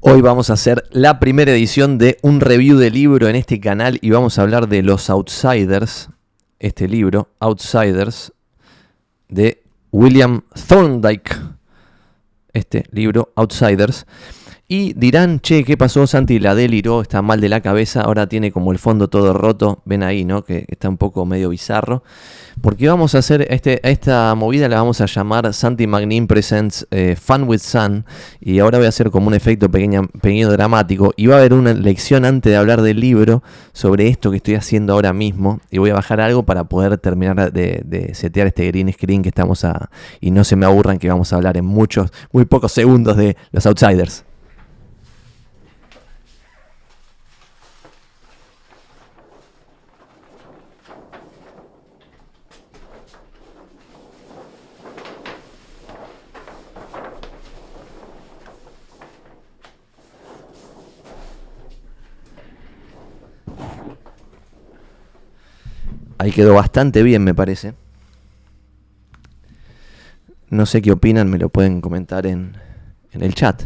Hoy vamos a hacer la primera edición de un review de libro en este canal y vamos a hablar de Los Outsiders, este libro, Outsiders, de William Thorndike, este libro, Outsiders. Y dirán, che, ¿qué pasó? Santi la deliró, está mal de la cabeza, ahora tiene como el fondo todo roto, ven ahí, ¿no? Que está un poco medio bizarro. Porque vamos a hacer esta movida, la vamos a llamar Santi Magnin Presents Fun with Sun. Y ahora voy a hacer como un efecto pequeño dramático. Y va a haber una lección antes de hablar del libro sobre esto que estoy haciendo ahora mismo. Y voy a bajar algo para poder terminar de setear este green screen que estamos y no se me aburran que vamos a hablar en muy pocos segundos de Los Outsiders. Ahí quedó bastante bien, me parece. No sé qué opinan, me lo pueden comentar en el chat.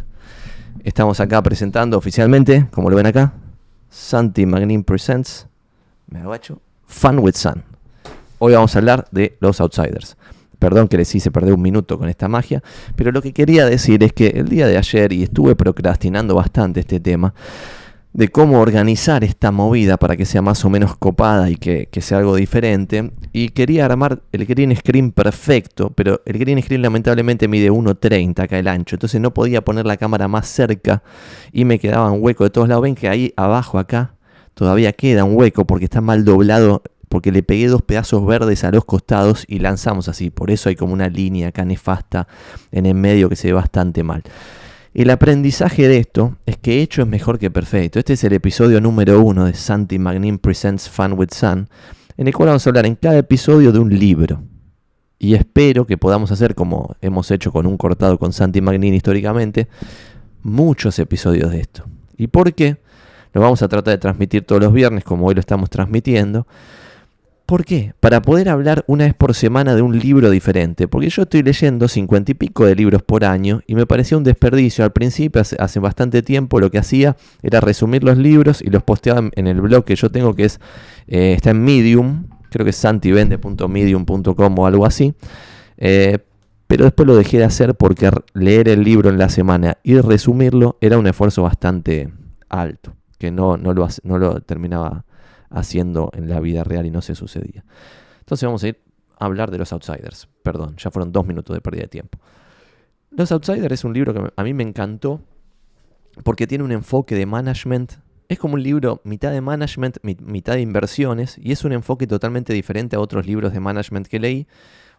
Estamos acá presentando oficialmente, como lo ven acá, Santi Magnin Presents, me agacho, Fun with Sun. Hoy vamos a hablar de Los Outsiders. Perdón que les hice perder un minuto con esta magia, pero lo que quería decir es que el día de ayer, y estuve procrastinando bastante este tema, de cómo organizar esta movida para que sea más o menos copada y que sea algo diferente. Y quería armar el green screen perfecto, pero el green screen lamentablemente mide 1.30 acá el ancho, entonces no podía poner la cámara más cerca y me quedaba un hueco de todos lados. Ven que ahí abajo acá todavía queda un hueco porque está mal doblado, porque le pegué 2 pedazos verdes a los costados y lanzamos así. Por eso hay como una línea acá nefasta en el medio que se ve bastante mal. El aprendizaje de esto es que hecho es mejor que perfecto. Este es el episodio número 1 de Santi Magnin Presents Fun with Sun, en el cual vamos a hablar en cada episodio de un libro. Y espero que podamos hacer, como hemos hecho con un cortado con Santi Magnin históricamente, muchos episodios de esto. ¿Y por qué? Lo vamos a tratar de transmitir todos los viernes, como hoy lo estamos transmitiendo. ¿Por qué? Para poder hablar una vez por semana de un libro diferente. Porque yo estoy leyendo 50 y pico de libros por año y me parecía un desperdicio. Al principio, hace bastante tiempo, lo que hacía era resumir los libros y los posteaba en el blog que yo tengo, que está en Medium. Creo que es santivende.medium.com o algo así. Pero después lo dejé de hacer porque leer el libro en la semana y resumirlo era un esfuerzo bastante alto, que no lo terminaba haciendo en la vida real y no se sucedía. Entonces vamos a ir a hablar de Los Outsiders. Perdón, ya fueron 2 minutos de pérdida de tiempo. Los Outsiders es un libro que a mí me encantó porque tiene un enfoque de management. Es como un libro mitad de management, mitad de inversiones, y es un enfoque totalmente diferente a otros libros de management que leí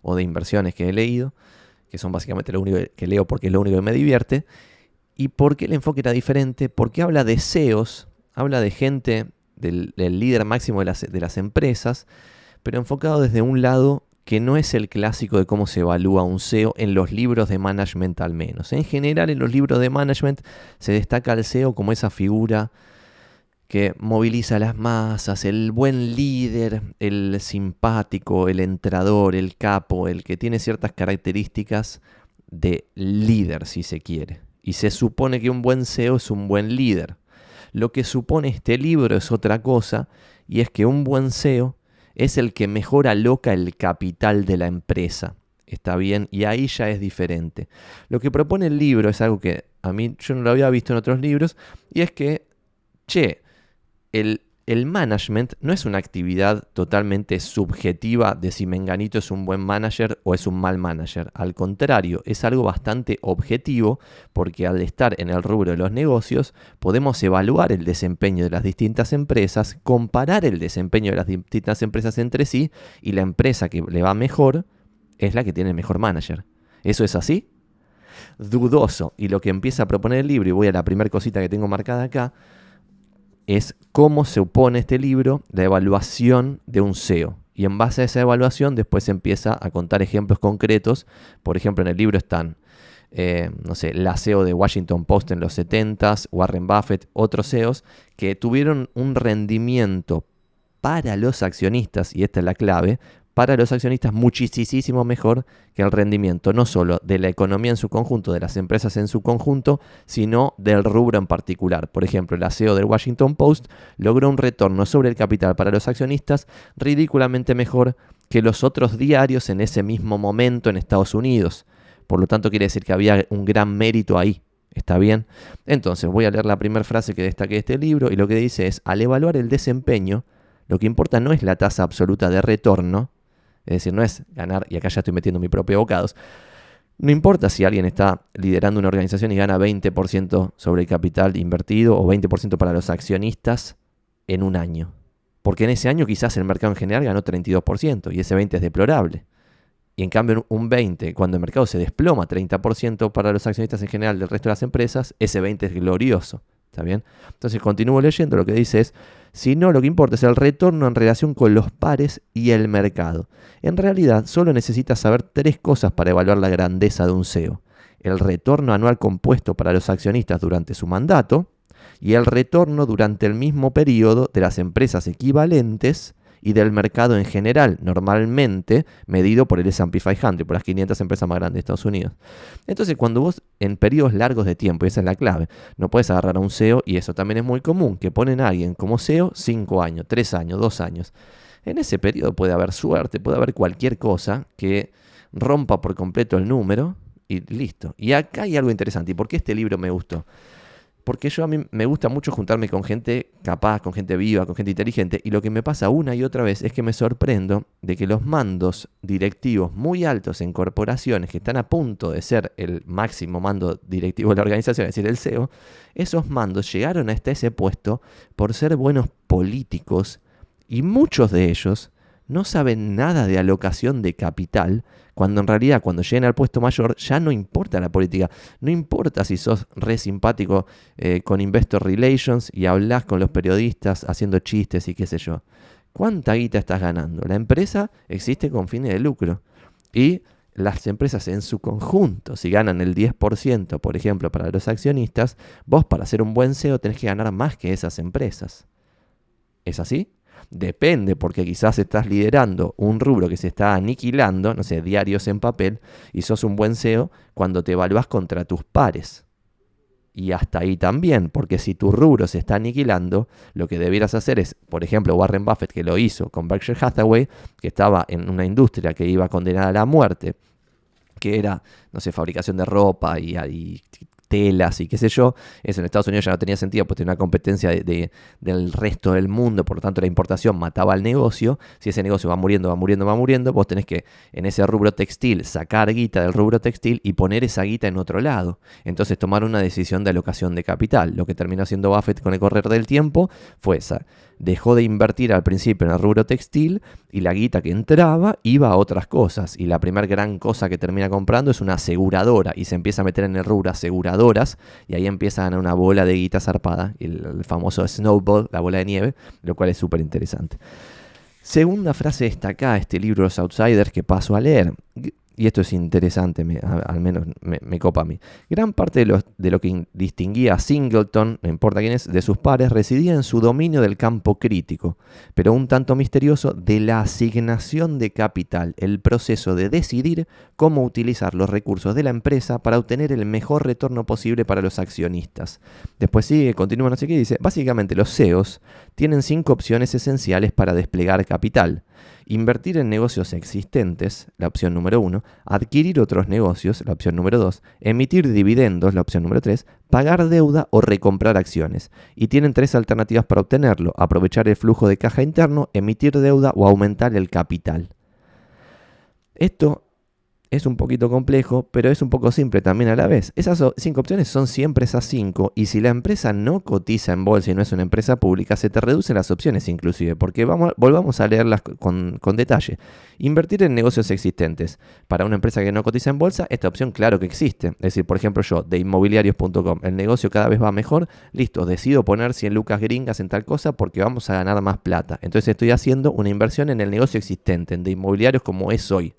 o de inversiones que he leído, que son básicamente lo único que leo porque es lo único que me divierte. ¿Y por qué el enfoque era diferente? Porque habla de CEOs, habla de gente del líder máximo de las empresas, pero enfocado desde un lado que no es el clásico de cómo se evalúa un CEO en los libros de management al menos. En general, en los libros de management se destaca al CEO como esa figura que moviliza a las masas, el buen líder, el simpático, el entrador, el capo, el que tiene ciertas características de líder, si se quiere. Y se supone que un buen CEO es un buen líder. Lo que supone este libro es otra cosa, y es que un buen CEO es el que mejor aloca el capital de la empresa. ¿Está bien? Y ahí ya es diferente. Lo que propone el libro es algo que a mí yo no lo había visto en otros libros, y es que, el management no es una actividad totalmente subjetiva de si Menganito es un buen manager o es un mal manager. Al contrario, es algo bastante objetivo porque al estar en el rubro de los negocios podemos evaluar el desempeño de las distintas empresas, comparar el desempeño de las distintas empresas entre sí, y la empresa que le va mejor es la que tiene el mejor manager. ¿Eso es así? Dudoso. Y lo que empieza a proponer el libro, y voy a la primera cosita que tengo marcada acá, es cómo se opone este libro la evaluación de un CEO. Y en base a esa evaluación después empieza a contar ejemplos concretos. Por ejemplo, en el libro están, la CEO de Washington Post en los 70s, Warren Buffett, otros CEOs que tuvieron un rendimiento para los accionistas, y esta es la clave, para los accionistas muchísimo mejor que el rendimiento no solo de la economía en su conjunto, de las empresas en su conjunto, sino del rubro en particular. Por ejemplo, la CEO del Washington Post logró un retorno sobre el capital para los accionistas ridículamente mejor que los otros diarios en ese mismo momento en Estados Unidos. Por lo tanto, quiere decir que había un gran mérito ahí. ¿Está bien? Entonces, voy a leer la primera frase que destaqué de este libro y lo que dice es: al evaluar el desempeño, lo que importa no es la tasa absoluta de retorno, es decir, no es ganar, y acá ya estoy metiendo mi propio bocados, no importa si alguien está liderando una organización y gana 20% sobre el capital invertido o 20% para los accionistas en un año. Porque en ese año quizás el mercado en general ganó 32% y ese 20% es deplorable. Y en cambio un 20%, cuando el mercado se desploma 30% para los accionistas en general del resto de las empresas, ese 20% es glorioso. ¿Está bien? Entonces continúo leyendo, lo que dice es: si no, lo que importa es el retorno en relación con los pares y el mercado. En realidad, solo necesitas saber 3 cosas para evaluar la grandeza de un CEO: el retorno anual compuesto para los accionistas durante su mandato y el retorno durante el mismo periodo de las empresas equivalentes y del mercado en general, normalmente medido por el S&P 500, por las 500 empresas más grandes de Estados Unidos. Entonces, cuando vos en periodos largos de tiempo, y esa es la clave, no puedes agarrar a un CEO, y eso también es muy común, que ponen a alguien como CEO 5 años, 3 años, 2 años. En ese periodo puede haber suerte, puede haber cualquier cosa que rompa por completo el número y listo. Y acá hay algo interesante. ¿Y por qué este libro me gustó? Porque a mí me gusta mucho juntarme con gente capaz, con gente viva, con gente inteligente, y lo que me pasa una y otra vez es que me sorprendo de que los mandos directivos muy altos en corporaciones que están a punto de ser el máximo mando directivo de la organización, es decir, el CEO, esos mandos llegaron hasta ese puesto por ser buenos políticos y muchos de ellos no saben nada de alocación de capital, cuando en realidad cuando lleguen al puesto mayor ya no importa la política, no importa si sos re simpático con Investor Relations y hablas con los periodistas haciendo chistes y qué sé yo. ¿Cuánta guita estás ganando? La empresa existe con fines de lucro y las empresas en su conjunto, si ganan el 10%, por ejemplo, para los accionistas, vos para ser un buen CEO tenés que ganar más que esas empresas. ¿Es así? Depende, porque quizás estás liderando un rubro que se está aniquilando, no sé, diarios en papel, y sos un buen CEO cuando te evalúas contra tus pares. Y hasta ahí también, porque si tu rubro se está aniquilando, lo que debieras hacer es, por ejemplo, Warren Buffett, que lo hizo con Berkshire Hathaway, que estaba en una industria que iba condenada a la muerte, que era, no sé, fabricación de ropa y telas y qué sé yo. Eso en Estados Unidos ya no tenía sentido, pues tenía una competencia del resto del mundo, por lo tanto la importación mataba al negocio. Si ese negocio va muriendo, vos tenés que en ese rubro textil sacar guita del rubro textil y poner esa guita en otro lado. Entonces tomar una decisión de alocación de capital. Lo que terminó haciendo Buffett con el correr del tiempo fue esa. Dejó de invertir al principio en el rubro textil y la guita que entraba iba a otras cosas. Y la primera gran cosa que termina comprando es una aseguradora y se empieza a meter en el rubro aseguradoras y ahí empieza a ganar una bola de guita zarpada, el famoso snowball, la bola de nieve, lo cual es súper interesante. Segunda frase destacada de este libro, Los Outsiders, que paso a leer. Y esto es interesante, al menos me copa a mí. Gran parte de lo que distinguía a Singleton, no importa quién es, de sus pares, residía en su dominio del campo crítico, pero un tanto misterioso de la asignación de capital, el proceso de decidir cómo utilizar los recursos de la empresa para obtener el mejor retorno posible para los accionistas. Después continúa no sé qué, dice: básicamente los CEOs tienen 5 opciones esenciales para desplegar capital. Invertir en negocios existentes, la opción número 1, adquirir otros negocios, la opción número 2, emitir dividendos, la opción número 3, pagar deuda o recomprar acciones. Y tienen 3 alternativas para obtenerlo: aprovechar el flujo de caja interno, emitir deuda o aumentar el capital. Esto es un poquito complejo, pero es un poco simple también a la vez. Esas 5 opciones son siempre esas 5, y si la empresa no cotiza en bolsa y no es una empresa pública, se te reducen las opciones inclusive, porque volvamos a leerlas con detalle. Invertir en negocios existentes. Para una empresa que no cotiza en bolsa, esta opción claro que existe. Es decir, por ejemplo yo, de inmobiliarios.com, el negocio cada vez va mejor, listo, decido poner 100 lucas gringas en tal cosa porque vamos a ganar más plata. Entonces estoy haciendo una inversión en el negocio existente, en de inmobiliarios como es hoy.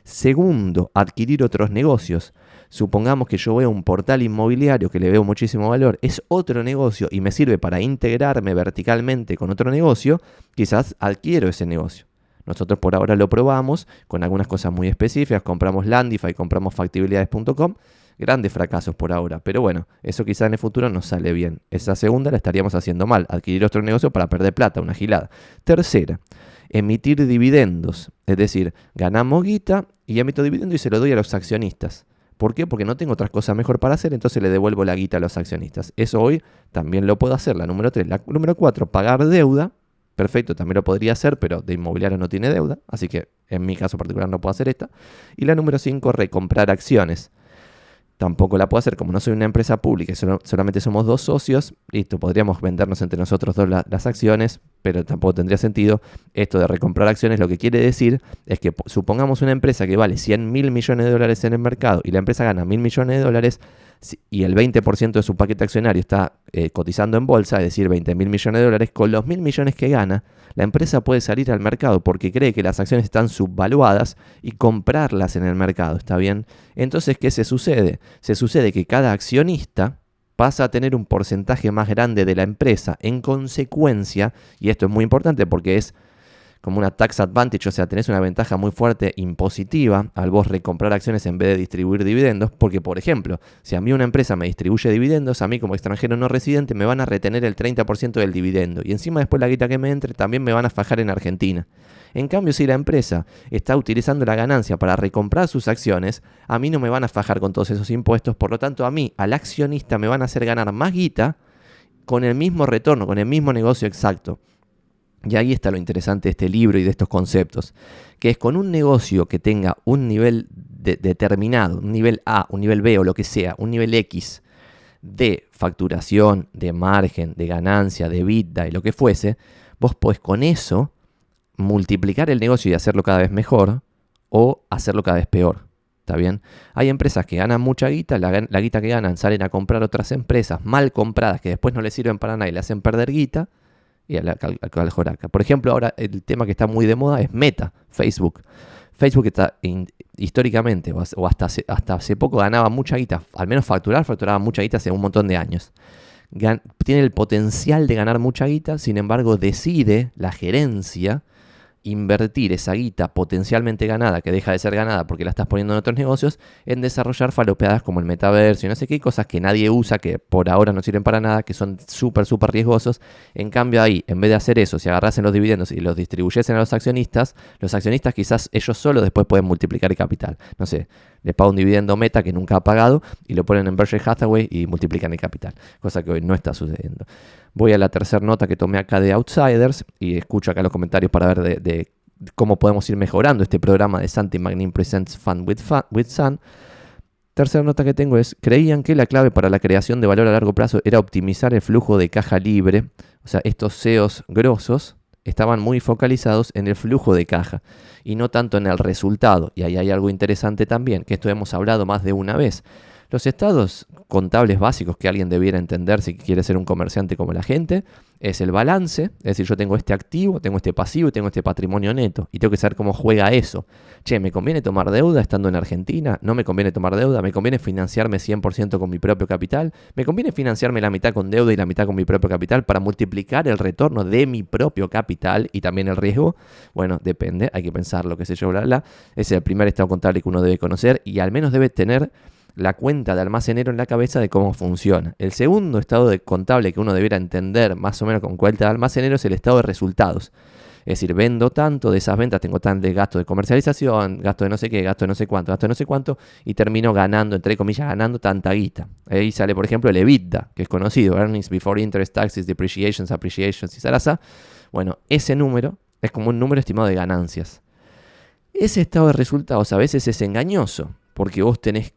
Segundo, adquirir otros negocios. Supongamos que yo veo un portal inmobiliario que le veo muchísimo valor, es otro negocio y me sirve para integrarme verticalmente con otro negocio, quizás adquiero ese negocio. Nosotros por ahora lo probamos con algunas cosas muy específicas. Compramos Landify, compramos factibilidades.com. Grandes fracasos por ahora, pero bueno, eso quizá en el futuro nos sale bien. Esa segunda la estaríamos haciendo mal, adquirir otro negocio para perder plata, una gilada. Tercera, emitir dividendos, es decir, ganamos guita y emito dividendo y se lo doy a los accionistas. ¿Por qué? Porque no tengo otras cosas mejor para hacer, entonces le devuelvo la guita a los accionistas. Eso hoy también lo puedo hacer, la número 3. La número 4, pagar deuda. Perfecto, también lo podría hacer, pero de inmobiliario no tiene deuda, así que en mi caso particular no puedo hacer esta. Y la número 5, recomprar acciones. Tampoco la puedo hacer, como no soy una empresa pública y solamente somos 2 socios. Listo, podríamos vendernos entre nosotros 2 las acciones, pero tampoco tendría sentido. Esto de recomprar acciones lo que quiere decir es que supongamos una empresa que vale 100.000 millones de dólares en el mercado y la empresa gana 1.000 millones de dólares y el 20% de su paquete accionario está cotizando en bolsa, es decir, 20.000 millones de dólares. Con los 1.000 millones que gana, la empresa puede salir al mercado porque cree que las acciones están subvaluadas y comprarlas en el mercado, ¿está bien? Entonces, ¿qué se sucede? Se sucede que cada accionista pasa a tener un porcentaje más grande de la empresa. En consecuencia, y esto es muy importante porque es como una tax advantage, o sea, tenés una ventaja muy fuerte impositiva al vos recomprar acciones en vez de distribuir dividendos, porque, por ejemplo, si a mí una empresa me distribuye dividendos, a mí como extranjero no residente me van a retener el 30% del dividendo, y encima después la guita que me entre también me van a fajar en Argentina. En cambio, si la empresa está utilizando la ganancia para recomprar sus acciones, a mí no me van a fajar con todos esos impuestos, por lo tanto a mí, al accionista, me van a hacer ganar más guita con el mismo retorno, con el mismo negocio exacto. Y ahí está lo interesante de este libro y de estos conceptos, que es con un negocio que tenga un nivel determinado, un nivel A, un nivel B o lo que sea, un nivel X de facturación, de margen, de ganancia, de EBITDA y lo que fuese, vos podés con eso multiplicar el negocio y hacerlo cada vez mejor o hacerlo cada vez peor. ¿Está bien? Hay empresas que ganan mucha guita, la guita que ganan salen a comprar otras empresas mal compradas que después no les sirven para nada y le hacen perder guita. Y al Joraca. Por ejemplo, ahora el tema que está muy de moda es Meta, Facebook. Facebook está históricamente, o hasta hace poco ganaba mucha guita, al menos facturaba mucha guita hace un montón de años. Tiene el potencial de ganar mucha guita, sin embargo decide la gerencia invertir esa guita potencialmente ganada, que deja de ser ganada porque la estás poniendo en otros negocios, en desarrollar falopeadas como el metaverso y no sé qué, cosas que nadie usa, que por ahora no sirven para nada, que son súper riesgosos. En cambio ahí, en vez de hacer eso, si agarrasen los dividendos y los distribuyesen a los accionistas quizás ellos solos después pueden multiplicar el capital. No sé, le paga un dividendo Meta que nunca ha pagado y lo ponen en Berkshire Hathaway y multiplican el capital, cosa que hoy no está sucediendo. Voy a la tercera nota que tomé acá de Outsiders y escucho acá los comentarios para ver de cómo podemos ir mejorando este programa de Santi Magnin Presents Fun with Sun. Tercera nota que tengo es: creían que la clave para la creación de valor a largo plazo era optimizar el flujo de caja libre. O sea, estos CEOs grosos estaban muy focalizados en el flujo de caja y no tanto en el resultado. Y ahí hay algo interesante también, que esto hemos hablado más de una vez. Los estados contables básicos que alguien debiera entender si quiere ser un comerciante como la gente es el balance, es decir, yo tengo este activo, tengo este pasivo y tengo este patrimonio neto y tengo que saber cómo juega eso. Che, ¿me conviene tomar deuda estando en Argentina? ¿No me conviene tomar deuda? ¿Me conviene financiarme 100% con mi propio capital? ¿Me conviene financiarme la mitad con deuda y la mitad con mi propio capital para multiplicar el retorno de mi propio capital y también el riesgo? Bueno, depende, hay que pensarlo, qué sé yo, bla, bla. Ese es el primer estado contable que uno debe conocer y al menos debe tener la cuenta de almacenero en la cabeza de cómo funciona. El segundo estado de contable que uno debiera entender más o menos con cuenta de almacenero es el estado de resultados. Es decir, vendo tanto, de esas ventas tengo tan de gasto de comercialización, gasto de no sé qué, gasto de no sé cuánto, y termino ganando, entre comillas, ganando tanta guita. Ahí sale, por ejemplo, el EBITDA, que es conocido, Earnings Before Interest, Taxes, Depreciations, Appreciations y zaraza. Bueno, ese número es como un número estimado de ganancias. Ese estado de resultados a veces es engañoso, porque vos tenés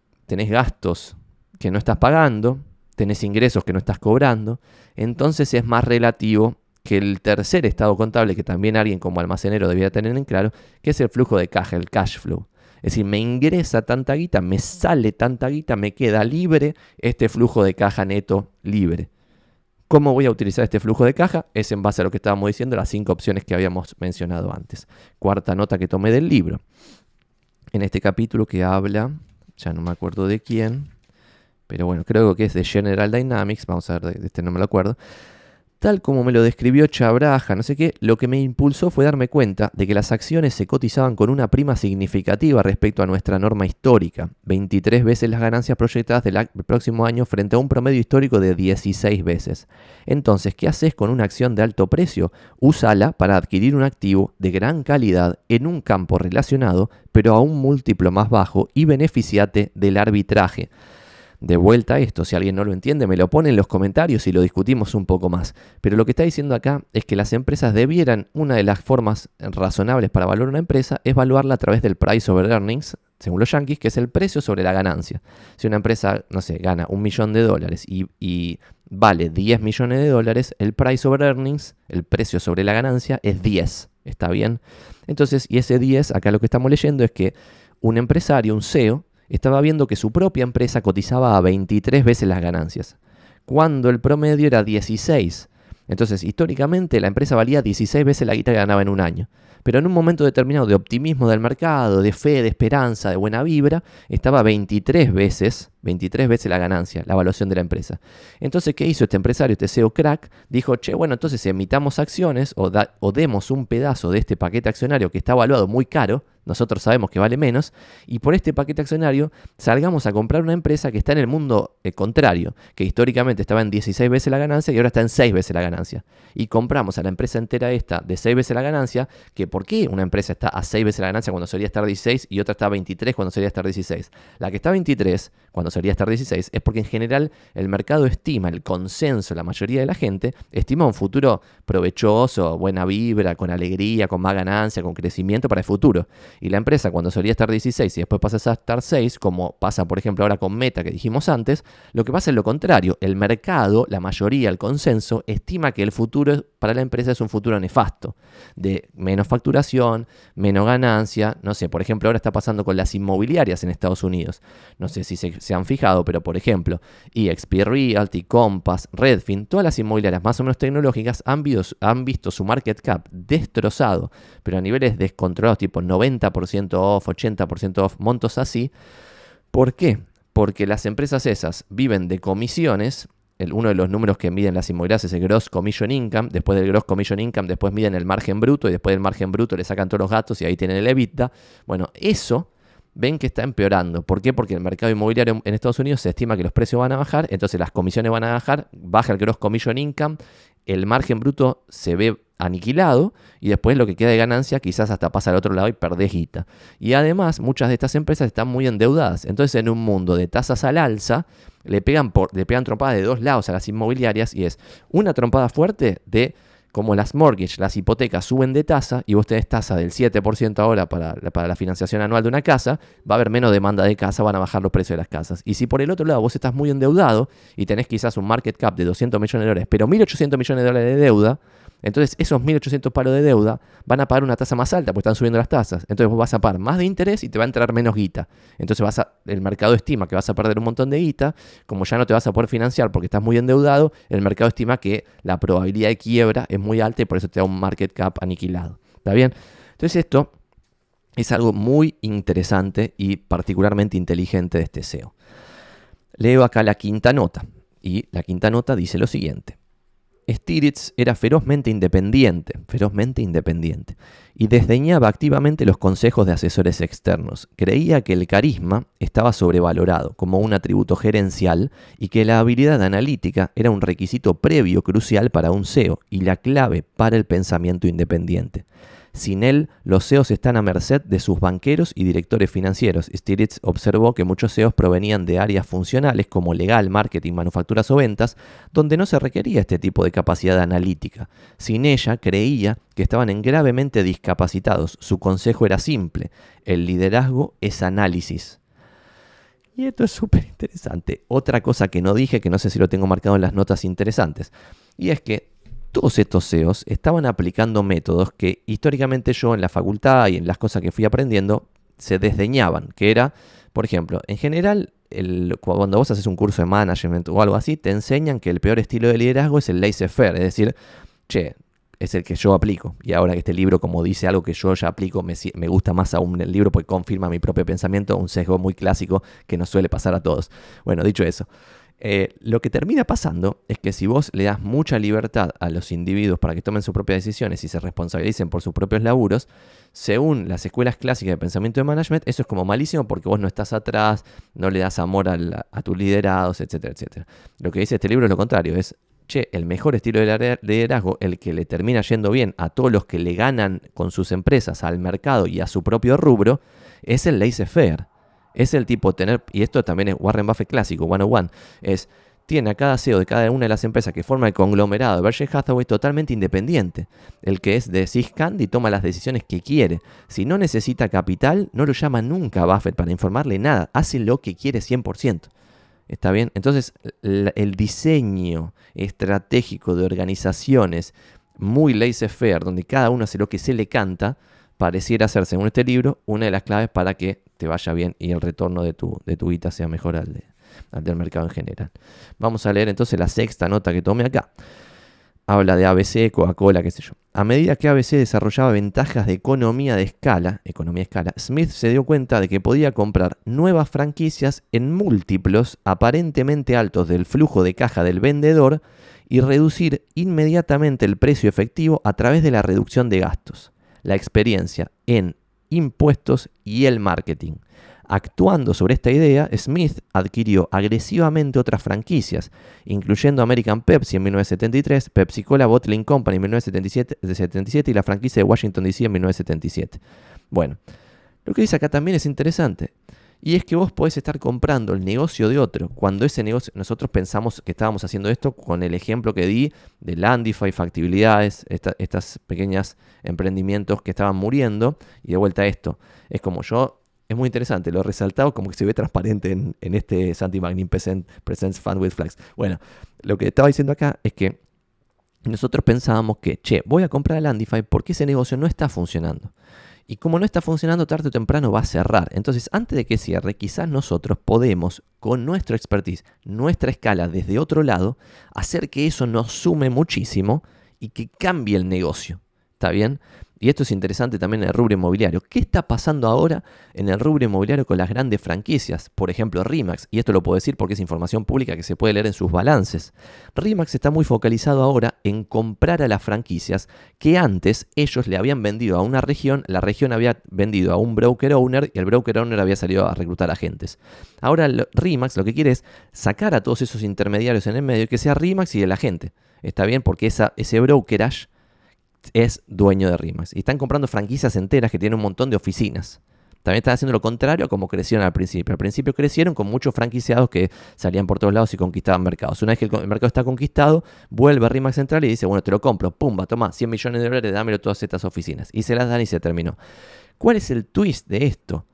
gastos que no estás pagando, tenés ingresos que no estás cobrando, entonces es más relativo que el tercer estado contable que también alguien como almacenero debería tener en claro, que es el flujo de caja, el cash flow. Es decir, me ingresa tanta guita, me sale tanta guita, me queda libre este flujo de caja neto libre. ¿Cómo voy a utilizar este flujo de caja? Es en base a lo que estábamos diciendo, las 5 opciones que habíamos mencionado antes. Cuarta nota que tomé del libro. En este capítulo que habla, ya no me acuerdo de quién, pero bueno, creo que es de General Dynamics, vamos a ver, de este no me lo acuerdo. tal como me lo describió Chabraja, no sé qué, lo que me impulsó fue darme cuenta de que las acciones se cotizaban con una prima significativa respecto a nuestra norma histórica, 23 veces las ganancias proyectadas del próximo año frente a un promedio histórico de 16 veces. Entonces, ¿qué haces con una acción de alto precio? Úsala para adquirir un activo de gran calidad en un campo relacionado, pero a un múltiplo más bajo, y beneficiate del arbitraje. De vuelta a esto, si alguien no lo entiende, me lo pone en los comentarios y lo discutimos un poco más. Pero lo que está diciendo acá es que las empresas debieran, una de las formas razonables para valorar una empresa es valuarla a través del price over earnings, según los yankees, que es el precio sobre la ganancia. Si una empresa, no sé, gana $1 millón y vale $10 millones, el price over earnings, el precio sobre la ganancia, es 10. ¿Está bien? Entonces, y ese 10, acá lo que estamos leyendo es que un empresario, un CEO, estaba viendo que su propia empresa cotizaba a 23 veces las ganancias, cuando el promedio era 16. Entonces, históricamente, la empresa valía 16 veces la guita que ganaba en un año. Pero en un momento determinado de optimismo del mercado, de fe, de esperanza, de buena vibra, estaba 23 veces la ganancia, la evaluación de la empresa. Entonces, ¿qué hizo este empresario, este CEO crack? Dijo, bueno, entonces emitamos acciones o demos un pedazo de este paquete accionario que está evaluado muy caro, nosotros sabemos que vale menos, y por este paquete accionario salgamos a comprar una empresa que está en el mundo contrario, que históricamente estaba en 16 veces la ganancia y ahora está en 6 veces la ganancia. Y compramos a la empresa entera esta de 6 veces la ganancia, que ¿por qué una empresa está a 6 veces la ganancia cuando solía estar 16 y otra está a 23 cuando solía estar 16? La que está a 23 cuando solía estar 16 es porque en general el mercado estima, el consenso, la mayoría de la gente estima un futuro provechoso, buena vibra, con alegría, con más ganancia, con crecimiento para el futuro. Y la empresa cuando solía estar 16 y después pasa a estar 6, como pasa por ejemplo ahora con Meta que dijimos antes, lo que pasa es lo contrario. El mercado, la mayoría, el consenso, estima que el futuro para la empresa es un futuro nefasto, de menos facturación, menos ganancia. No sé, por ejemplo ahora está pasando con las inmobiliarias en Estados Unidos. No sé si se han fijado, pero por ejemplo eXp Realty, Compass, Redfin, todas las inmobiliarias más o menos tecnológicas han visto su market cap destrozado, pero a niveles descontrolados, tipo 90% off, 80% off, montos así. ¿Por qué? Porque las empresas esas viven de comisiones. Uno de los números que miden las inmobiliarias es el Gross Commission Income. Después del Gross Commission Income, después miden el margen bruto, y después del margen bruto le sacan todos los gastos y ahí tienen el EBITDA. Bueno, eso ven que está empeorando. ¿Por qué? Porque el mercado inmobiliario en Estados Unidos se estima que los precios van a bajar, entonces las comisiones van a bajar, baja el Gross Commission Income, el margen bruto se ve aniquilado y después lo que queda de ganancia quizás hasta pasa al otro lado y perdés guita. Y además muchas de estas empresas están muy endeudadas. Entonces en un mundo de tasas al alza le pegan trompadas de dos lados a las inmobiliarias, y es una trompada fuerte de como las mortgage, las hipotecas suben de tasa y vos tenés tasa del 7% ahora para la financiación anual de una casa, va a haber menos demanda de casa, van a bajar los precios de las casas. Y si por el otro lado vos estás muy endeudado y tenés quizás un market cap de $200 millones, pero $1.800 millones de deuda, entonces esos 1.800 palos de deuda van a pagar una tasa más alta porque están subiendo las tasas. Entonces vos vas a pagar más de interés y te va a entrar menos guita. Entonces el mercado estima que vas a perder un montón de guita. Como ya no te vas a poder financiar porque estás muy endeudado, el mercado estima que la probabilidad de quiebra es muy alta y por eso te da un market cap aniquilado. ¿Está bien? Entonces esto es algo muy interesante y particularmente inteligente de este SEO. Leo acá la quinta nota. Y la quinta nota dice lo siguiente. Stiglitz era ferozmente independiente, y desdeñaba activamente los consejos de asesores externos. Creía que el carisma estaba sobrevalorado como un atributo gerencial y que la habilidad analítica era un requisito previo crucial para un SEO y la clave para el pensamiento independiente. Sin él, los CEOs están a merced de sus banqueros y directores financieros. Stiglitz observó que muchos CEOs provenían de áreas funcionales como legal, marketing, manufacturas o ventas, donde no se requería este tipo de capacidad analítica. Sin ella, creía que estaban gravemente discapacitados. Su consejo era simple: el liderazgo es análisis. Y esto es súper interesante. Otra cosa que no dije, que no sé si lo tengo marcado en las notas interesantes, y es que todos estos CEOs estaban aplicando métodos que históricamente yo en la facultad y en las cosas que fui aprendiendo se desdeñaban, que era, por ejemplo, en general, cuando vos haces un curso de management o algo así, te enseñan que el peor estilo de liderazgo es el laissez-faire, es decir, es el que yo aplico. Y ahora que este libro, como dice algo que yo ya aplico, me gusta más aún el libro porque confirma mi propio pensamiento, un sesgo muy clásico que nos suele pasar a todos. Bueno, dicho eso, Lo que termina pasando es que si vos le das mucha libertad a los individuos para que tomen sus propias decisiones y se responsabilicen por sus propios laburos, según las escuelas clásicas de pensamiento de management, eso es como malísimo porque vos no estás atrás, no le das amor a tus liderados, etcétera, etcétera. Lo que dice este libro es lo contrario, es, el mejor estilo de liderazgo, el que le termina yendo bien a todos los que le ganan con sus empresas, al mercado y a su propio rubro, es el laissez-faire. Es el tipo tener, y esto también es Warren Buffett clásico, 101, tiene a cada CEO de cada una de las empresas que forma el conglomerado de Berkshire Hathaway totalmente independiente. El que es de Ciscand y toma las decisiones que quiere. Si no necesita capital, no lo llama nunca a Buffett para informarle nada. Hace lo que quiere 100%. ¿Está bien? Entonces, el diseño estratégico de organizaciones muy laissez-faire, donde cada uno hace lo que se le canta, pareciera ser, según este libro, una de las claves para que te vaya bien y el retorno de tu guita sea mejor al del mercado en general. Vamos a leer entonces la sexta nota que tomé acá. Habla de ABC, Coca-Cola, qué sé yo. A medida que ABC desarrollaba ventajas de economía de escala, Smith se dio cuenta de que podía comprar nuevas franquicias en múltiplos aparentemente altos del flujo de caja del vendedor y reducir inmediatamente el precio efectivo a través de la reducción de gastos, la experiencia en impuestos y el marketing. Actuando sobre esta idea, Smith adquirió agresivamente otras franquicias, incluyendo American Pepsi en 1973, Pepsi Cola Bottling Company en 1977 y la franquicia de Washington DC en 1977. Bueno, lo que dice acá también es interesante. Y es que vos podés estar comprando el negocio de otro. Cuando ese negocio, nosotros pensamos que estábamos haciendo esto con el ejemplo que di de Landify, Factibilidades, estas pequeñas emprendimientos que estaban muriendo. Y de vuelta a esto, es como es muy interesante, lo he resaltado como que se ve transparente en este Santi Magnin Presents Fun with Flags. Bueno, lo que estaba diciendo acá es que nosotros pensábamos que, voy a comprar a Landify porque ese negocio no está funcionando. Y como no está funcionando, tarde o temprano va a cerrar. Entonces, antes de que cierre, quizás nosotros podemos, con nuestra expertise, nuestra escala desde otro lado, hacer que eso nos sume muchísimo y que cambie el negocio. ¿Está bien? Y esto es interesante también en el rubro inmobiliario. ¿Qué está pasando ahora en el rubro inmobiliario con las grandes franquicias? Por ejemplo, RE/MAX. Y esto lo puedo decir porque es información pública que se puede leer en sus balances. RE/MAX está muy focalizado ahora en comprar a las franquicias que antes ellos le habían vendido a una región, la región había vendido a un broker owner y el broker owner había salido a reclutar agentes. Ahora RE/MAX lo que quiere es sacar a todos esos intermediarios en el medio y que sea RE/MAX y el agente. ¿Está bien? Porque ese brokerage es dueño de RE/MAX. Y están comprando franquicias enteras que tienen un montón de oficinas. También están haciendo lo contrario a como crecieron al principio. Al principio crecieron con muchos franquiciados que salían por todos lados y conquistaban mercados. Una vez que el mercado está conquistado, vuelve a RE/MAX Central y dice, bueno, te lo compro, pumba, toma, 100 millones de dólares, dámelo todas estas oficinas. Y se las dan y se terminó. ¿Cuál es el twist de esto?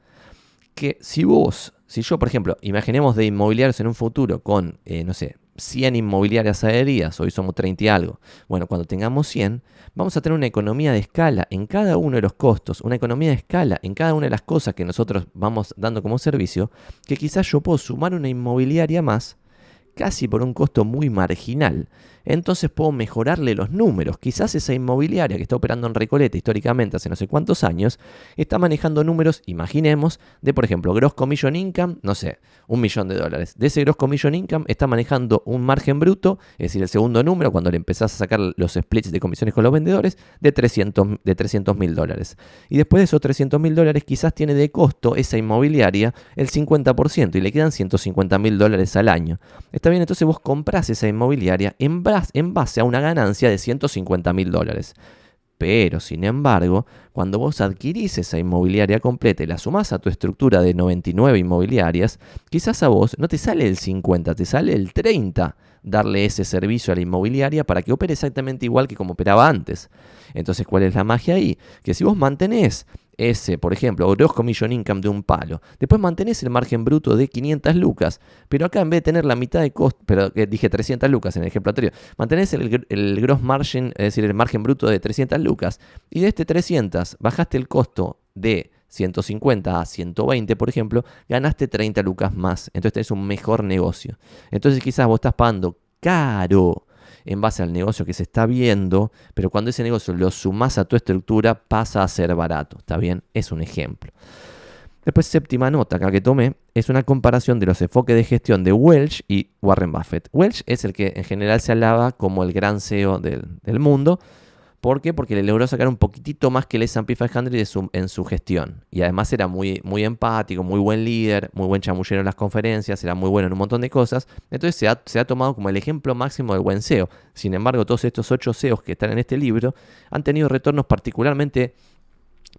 Que si yo, por ejemplo, imaginemos de inmobiliarios en un futuro con, 100 inmobiliarias aéreas, hoy somos 30 y algo. Bueno, cuando tengamos 100, vamos a tener una economía de escala en cada uno de los costos, una economía de escala en cada una de las cosas que nosotros vamos dando como servicio, que quizás yo puedo sumar una inmobiliaria más casi por un costo muy marginal. Entonces puedo mejorarle los números. Quizás esa inmobiliaria que está operando en Recoleta históricamente hace no sé cuántos años, está manejando números, imaginemos, de por ejemplo, Gross Commission Income, $1 millón. De ese Gross Commission Income está manejando un margen bruto, es decir, el segundo número, cuando le empezás a sacar los splits de comisiones con los vendedores, de $300,000. Y después de esos $300,000 quizás tiene de costo esa inmobiliaria el 50% y le quedan $150,000 al año. Está bien, entonces vos comprás esa inmobiliaria en base a una ganancia de $150,000. Pero, sin embargo, cuando vos adquirís esa inmobiliaria completa y la sumás a tu estructura de 99 inmobiliarias, quizás a vos no te sale el 50, te sale el 30 darle ese servicio a la inmobiliaria para que opere exactamente igual que como operaba antes. Entonces, ¿cuál es la magia ahí? Que si vos mantenés ese, por ejemplo, Gross Commission Income de un palo, después mantenés el margen bruto de 500 lucas, pero acá en vez de tener la mitad de costo, pero dije 300 lucas en el ejemplo anterior, mantenés el gross margin, es decir, el margen bruto de 300 lucas, y de este 300 bajaste el costo de 150 a 120, por ejemplo, ganaste 30 lucas más, entonces tenés un mejor negocio. Entonces quizás vos estás pagando caro en base al negocio que se está viendo, pero cuando ese negocio lo sumás a tu estructura pasa a ser barato, ¿está bien? Es un ejemplo. Después, séptima nota acá que tomé, es una comparación de los enfoques de gestión de Welch y Warren Buffett. Welch es el que en general se alaba como el gran CEO del mundo. ¿Por qué? Porque le logró sacar un poquitito más que el S&P 500 en su gestión. Y además era muy, muy empático, muy buen líder, muy buen chamullero en las conferencias, era muy bueno en un montón de cosas. Entonces se ha tomado como el ejemplo máximo del buen CEO. Sin embargo, todos estos 8 CEOs que están en este libro han tenido retornos particularmente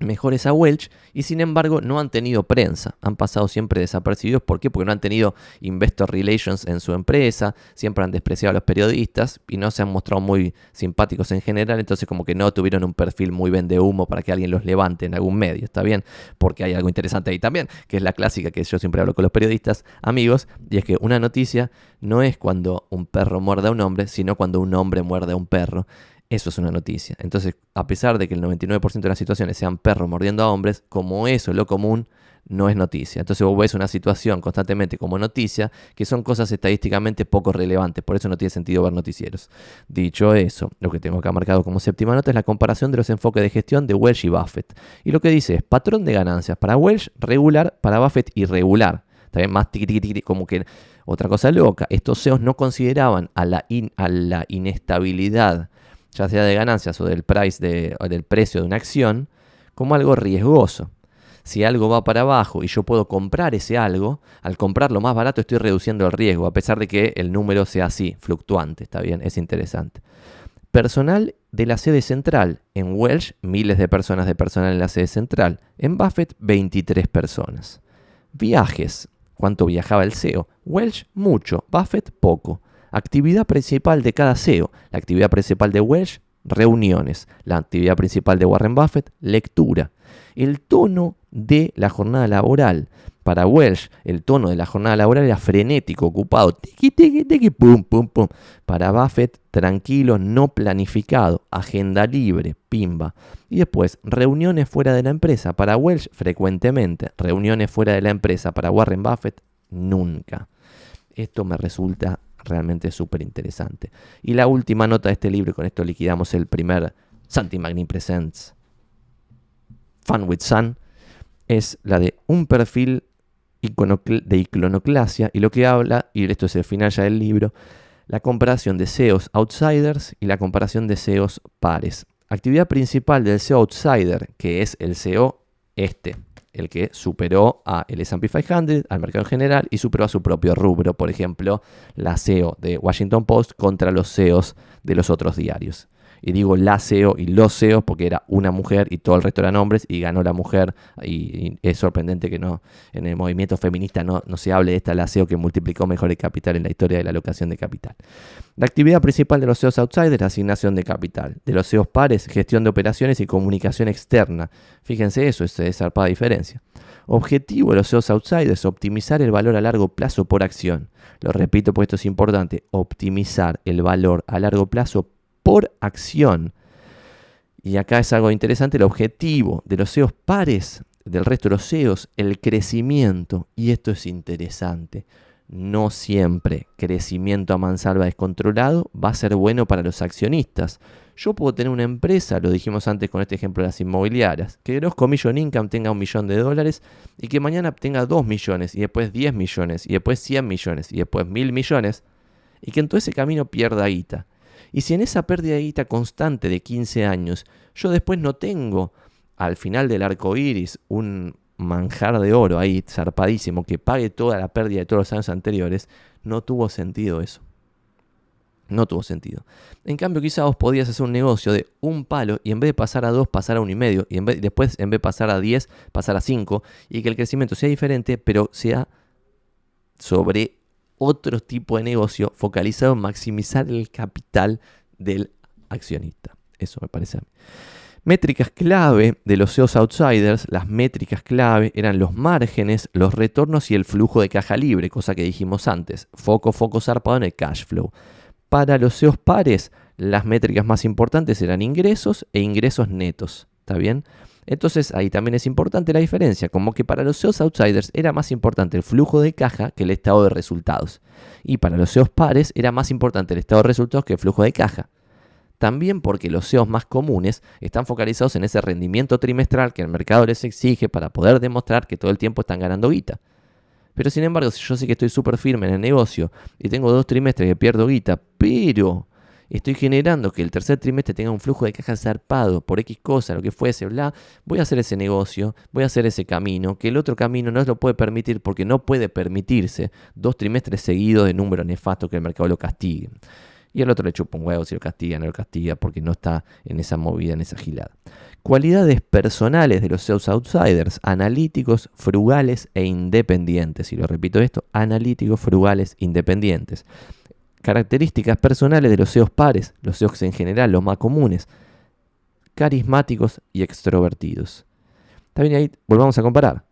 mejores a Welch y sin embargo no han tenido prensa, han pasado siempre desapercibidos. ¿Por qué? Porque no han tenido investor relations en su empresa, siempre han despreciado a los periodistas y no se han mostrado muy simpáticos en general, entonces como que no tuvieron un perfil muy vende humo para que alguien los levante en algún medio, ¿está bien? Porque hay algo interesante ahí también, que es la clásica que yo siempre hablo con los periodistas, amigos, y es que una noticia no es cuando un perro muerde a un hombre, sino cuando un hombre muerde a un perro. Eso es una noticia. Entonces, a pesar de que el 99% de las situaciones sean perros mordiendo a hombres, como eso es lo común, no es noticia. Entonces vos ves una situación constantemente como noticia, que son cosas estadísticamente poco relevantes. Por eso no tiene sentido ver noticieros. Dicho eso, lo que tengo acá marcado como séptima nota es la comparación de los enfoques de gestión de Welch y Buffett. Y lo que dice es patrón de ganancias para Welch regular, para Buffett irregular. También más tiqui, como que otra cosa loca. Estos CEOs no consideraban a la inestabilidad, ya sea de ganancias o del precio de una acción, como algo riesgoso. Si algo va para abajo y yo puedo comprar ese algo, al comprarlo más barato estoy reduciendo el riesgo, a pesar de que el número sea así, fluctuante, ¿está bien? Es interesante. Personal de la sede central. En Welch, miles de personas de personal en la sede central. En Buffett, 23 personas. Viajes. ¿Cuánto viajaba el CEO? Welch, mucho. Buffett, poco. Actividad principal de cada CEO. La actividad principal de Welch, reuniones. La actividad principal de Warren Buffett, lectura. El tono de la jornada laboral. Para Welch, el tono de la jornada laboral era frenético, ocupado. Tiqui, tiqui, tiqui, pum, pum, pum. Para Buffett, tranquilo, no planificado. Agenda libre, pimba. Y después, reuniones fuera de la empresa. Para Welch, frecuentemente. Reuniones fuera de la empresa. Para Warren Buffett, nunca. Esto me resulta realmente súper interesante. Y la última nota de este libro, y con esto liquidamos el primer Santi Magnin Presents Fun with Sun, es la de un perfil de iconoclasia, y lo que habla, y esto es el final ya del libro, la comparación de CEOs outsiders y la comparación de CEOs pares. Actividad principal del CEO outsider, que es el CEO el que superó a el S&P 500, al mercado en general, y superó a su propio rubro. Por ejemplo, la CEO de Washington Post contra los CEOs de los otros diarios. Y digo la CEO y los CEOs porque era una mujer y todo el resto eran hombres y ganó la mujer. Y es sorprendente que no en el movimiento feminista no se hable de esta la CEO que multiplicó mejor el capital en la historia de la alocación de capital. La actividad principal de los CEOs outsiders, asignación de capital. De los CEOs pares, gestión de operaciones y comunicación externa. Fíjense eso, es zarpada diferencia. Objetivo de los CEOs outsiders, optimizar el valor a largo plazo por acción. Lo repito porque esto es importante, optimizar el valor a largo plazo por acción. Y acá es algo interesante, el objetivo de los CEOs pares, del resto de los CEOs, el crecimiento. Y esto es interesante. No siempre crecimiento a mansalva descontrolado va a ser bueno para los accionistas. Yo puedo tener una empresa, lo dijimos antes con este ejemplo de las inmobiliarias, que gross commission income tenga $1 millón y que mañana tenga 2 millones y después 10 millones y después 100 millones y después 1000 millones y que en todo ese camino pierda guita. Y si en esa pérdida de guita constante de 15 años yo después no tengo al final del arco iris un manjar de oro ahí zarpadísimo que pague toda la pérdida de todos los años anteriores, no tuvo sentido eso. No tuvo sentido. En cambio, quizá vos podías hacer un negocio de un palo y en vez de pasar a 2, pasar a 1,5 y después en vez de pasar a 10, pasar a 5 y que el crecimiento sea diferente, pero sea sobre otro tipo de negocio focalizado en maximizar el capital del accionista. Eso me parece a mí. Métricas clave de los CEOs outsiders, las métricas clave eran los márgenes, los retornos y el flujo de caja libre, cosa que dijimos antes. Foco zarpado en el cash flow. Para los CEOs pares, las métricas más importantes eran ingresos e ingresos netos. ¿Está bien? Entonces ahí también es importante la diferencia, como que para los CEOs outsiders era más importante el flujo de caja que el estado de resultados. Y para los CEOs pares era más importante el estado de resultados que el flujo de caja. También porque los SEOs más comunes están focalizados en ese rendimiento trimestral que el mercado les exige para poder demostrar que todo el tiempo están ganando guita. Pero sin embargo, si yo sé que estoy súper firme en el negocio y tengo 2 trimestres que pierdo guita, pero estoy generando que el tercer trimestre tenga un flujo de caja zarpado por X cosa, lo que fuese, bla, voy a hacer ese negocio, voy a hacer ese camino, que el otro camino no lo puede permitir porque no puede permitirse 2 trimestres seguidos de número nefasto que el mercado lo castigue. Y el otro le chupa un huevo si lo castiga, no lo castiga, porque no está en esa movida, en esa gilada. Cualidades personales de los SEOs outsiders: analíticos, frugales e independientes. Y lo repito esto, analíticos, frugales, independientes. Características personales de los SEOs pares, los SEOs en general, los más comunes: carismáticos y extrovertidos. Está bien, ahí volvamos a comparar.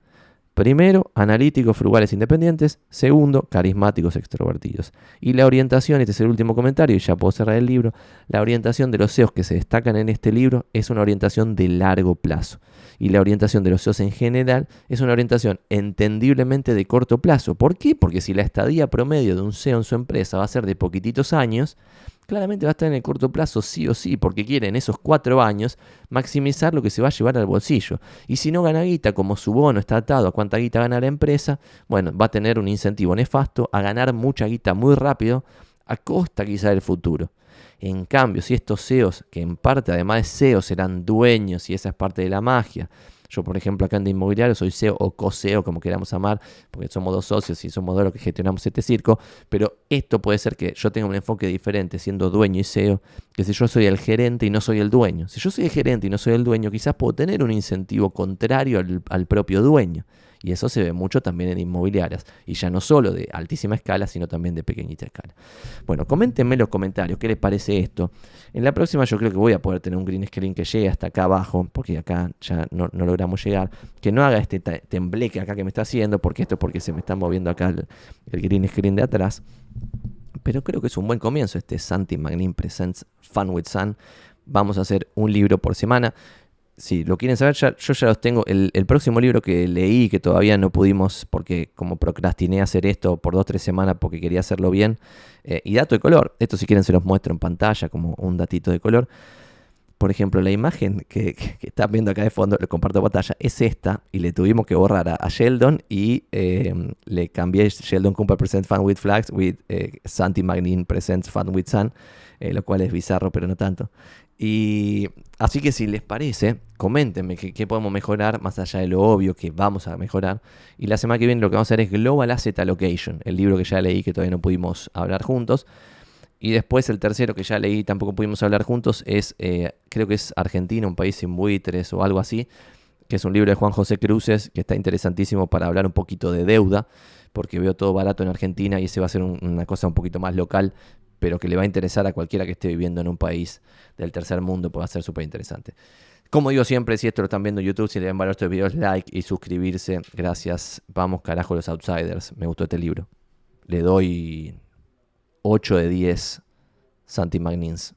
Primero, analíticos, frugales, independientes. Segundo, carismáticos, extrovertidos. Y la orientación, este es el último comentario y ya puedo cerrar el libro, la orientación de los SEOs que se destacan en este libro es una orientación de largo plazo. Y la orientación de los SEOs en general es una orientación entendiblemente de corto plazo. ¿Por qué? Porque si la estadía promedio de un SEO en su empresa va a ser de poquititos años, claramente va a estar en el corto plazo sí o sí, porque quiere en esos 4 años maximizar lo que se va a llevar al bolsillo. Y si no gana guita, como su bono está atado a cuánta guita gana la empresa, bueno, va a tener un incentivo nefasto a ganar mucha guita muy rápido, a costa quizá del futuro. En cambio, si estos SEOs, que en parte además de SEOs serán dueños y esa es parte de la magia. Yo, por ejemplo, acá en De Inmobiliario soy SEO o co-SEO, como queramos llamar, porque somos 2 socios y somos 2 los que gestionamos este circo, pero esto puede ser que yo tenga un enfoque diferente siendo dueño y SEO, que si yo soy el gerente y no soy el dueño. Si yo soy el gerente y no soy el dueño, quizás puedo tener un incentivo contrario al propio dueño. Y eso se ve mucho también en inmobiliarias. Y ya no solo de altísima escala, sino también de pequeñita escala. Bueno, coméntenme en los comentarios qué les parece esto. En la próxima yo creo que voy a poder tener un green screen que llegue hasta acá abajo, porque acá ya no logramos llegar. Que no haga este tembleque acá que me está haciendo, porque esto es porque se me está moviendo acá el green screen de atrás. Pero creo que es un buen comienzo este Santi Magnin Presents Fun with Sun. Vamos a hacer un libro por semana. Si lo quieren saber, yo ya los tengo. El próximo libro que leí, que todavía no pudimos, porque como procrastiné hacer esto por 2-3 semanas porque quería hacerlo bien. Y dato de color, esto si quieren se los muestro en pantalla como un datito de color. Por ejemplo, la imagen que están viendo acá de fondo, le comparto pantalla, es esta. Y le tuvimos que borrar a Sheldon y le cambié Sheldon Cooper Presents Fun with Flags with Santi Magnin Presents Fun with Sun, lo cual es bizarro, pero no tanto. Y así que si les parece, coméntenme qué podemos mejorar más allá de lo obvio que vamos a mejorar. Y la semana que viene lo que vamos a hacer es Global Asset Allocation, el libro que ya leí que todavía no pudimos hablar juntos. Y después el tercero que ya leí tampoco pudimos hablar juntos es, creo que es Argentina, un país sin buitres o algo así, que es un libro de Juan José Cruces que está interesantísimo para hablar un poquito de deuda, porque veo todo barato en Argentina y ese va a ser una cosa un poquito más local, pero que le va a interesar a cualquiera que esté viviendo en un país del tercer mundo, puede ser súper interesante. Como digo siempre, si esto lo están viendo en YouTube, si le dan valor a estos videos, like y suscribirse. Gracias. Vamos carajo los outsiders. Me gustó este libro. Le doy 8 de 10 Santi Magnins.